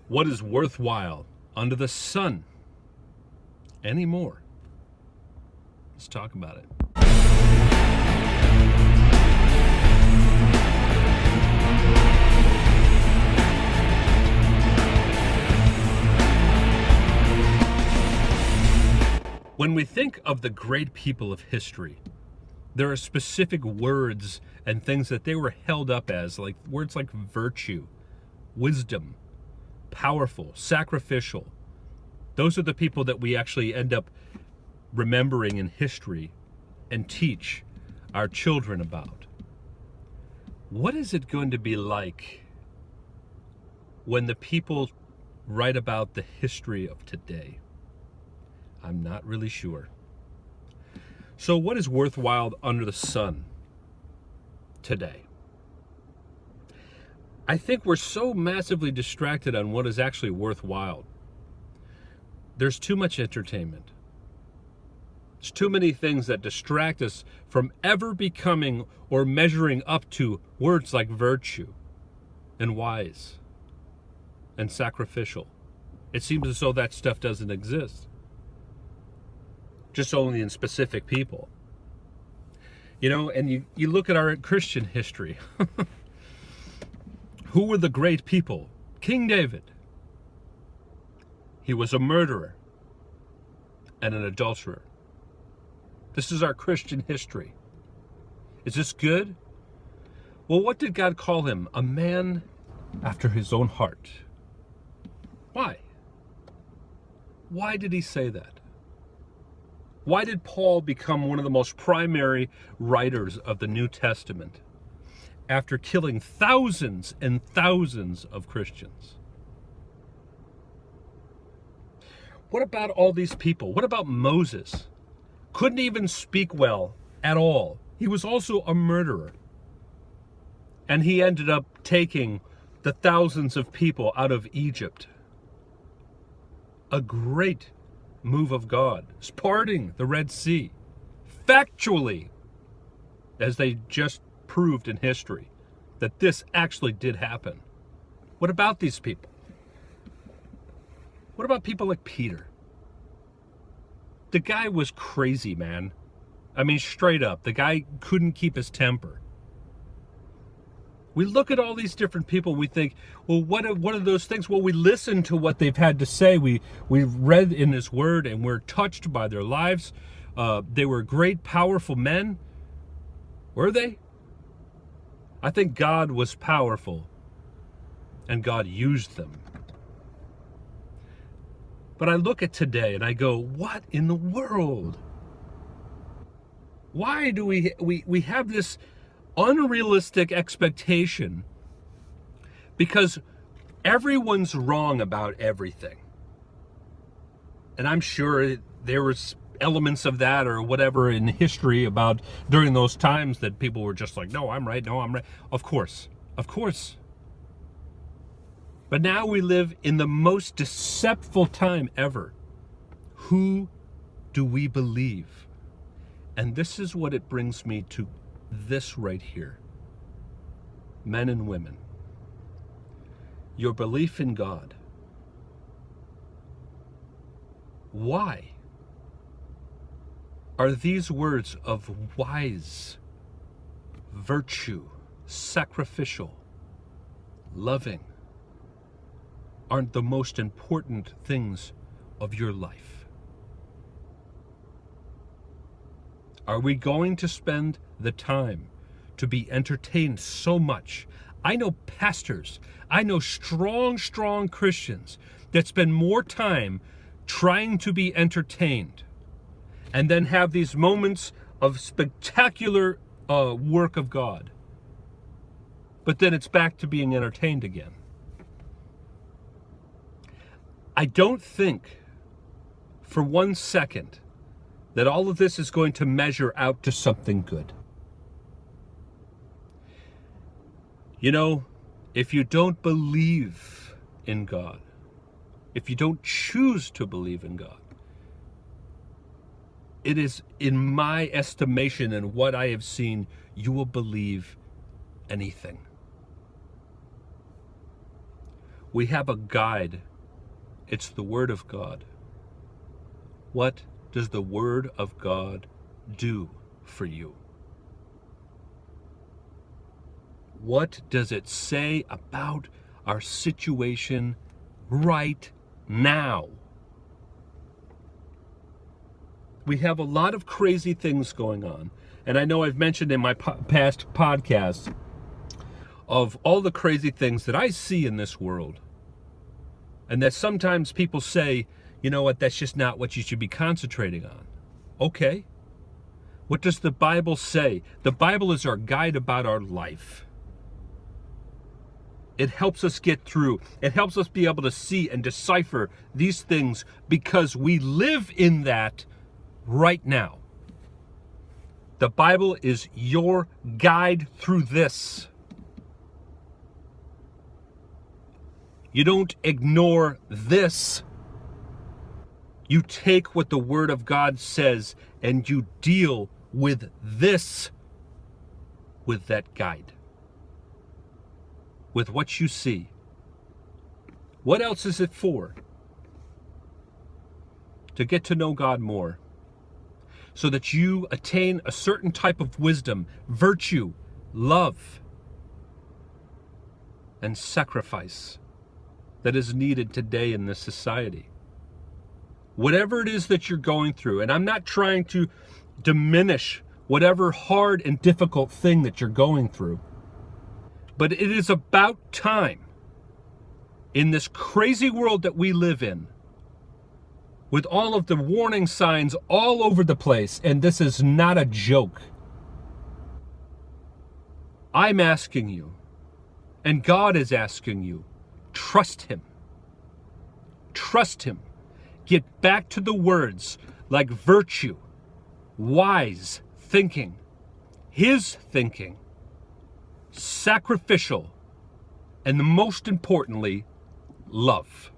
What is worthwhile under the sun anymore? Let's talk about it. When we think of the great people of history, there are specific words and things that they were held up as, like words like virtue, wisdom, powerful, sacrificial. Those are the people that we actually end up remembering in history and teach our children about. What is it going to be like when the people write about the history of today? I'm not really sure. So what is worthwhile under the sun today? I think we're so massively distracted on what is actually worthwhile. There's too much entertainment. There's too many things that distract us from ever becoming or measuring up to words like virtue and wise and sacrificial. It seems as though that stuff doesn't exist. Just only in specific people. You know, and you look at our Christian history. Who were the great people? King David. He was a murderer and an adulterer. This is our Christian history. Is this good? Well, what did God call him? A man after his own heart. Why? Why did he say that? Why did Paul become one of the most primary writers of the New Testament after killing thousands and thousands of Christians? What about all these people? What about Moses? Couldn't even speak well at all. He was also a murderer. And he ended up taking the thousands of people out of Egypt. A great move of God, parting the Red Sea, factually, as they just proved in history, that this actually did happen. What about these people? What about people like Peter? The guy was crazy, man. I mean, straight up, the guy couldn't keep his temper. We look at all these different people, we think, well, what are those things? Well, we listen to what they've had to say. We read in His Word, and we're touched by their lives. They were great, powerful men. Were they? I think God was powerful, and God used them. But I look at today, and I go, what in the world? Why do we have this unrealistic expectation, because everyone's wrong about everything? And I'm sure there was elements of that or whatever in history about during those times that people were just like, no, I'm right, no, I'm right. Of course. But now we live in the most deceptive time ever. Who do we believe? And this is what it brings me to this right here. Men and women, your belief in God. Why are these words of wise, virtue, sacrificial, loving, aren't the most important things of your life? Are we going to spend the time to be entertained so much? I know pastors, I know strong Christians that spend more time trying to be entertained and then have these moments of spectacular work of God. But then it's back to being entertained again. I don't think for 1 second that all of this is going to measure out to something good. You know, if you don't believe in God, if you don't choose to believe in God, it is, in my estimation and what I have seen, you will believe anything. We have a guide. It's the Word of God. What does the Word of God do for you? What does it say about our situation right now? We have a lot of crazy things going on. And I know I've mentioned in my past podcasts of all the crazy things that I see in this world. And that sometimes people say, you know what, that's just not what you should be concentrating on. Okay. What does the Bible say? The Bible is our guide about our life. It helps us get through. It helps us be able to see and decipher these things because we live in that right now. The Bible is your guide through this. You don't ignore this. You take what the Word of God says and you deal with this with that guide. With what you see. What else is it for? To get to know God more. So that you attain a certain type of wisdom, virtue, love, and sacrifice that is needed today in this society. Whatever it is that you're going through, and I'm not trying to diminish whatever hard and difficult thing that you're going through, but it is about time in this crazy world that we live in, with all of the warning signs all over the place, and this is not a joke. I'm asking you, and God is asking you, trust Him. Trust Him. Get back to the words like virtue, wise thinking, His thinking, sacrificial, and most importantly, love.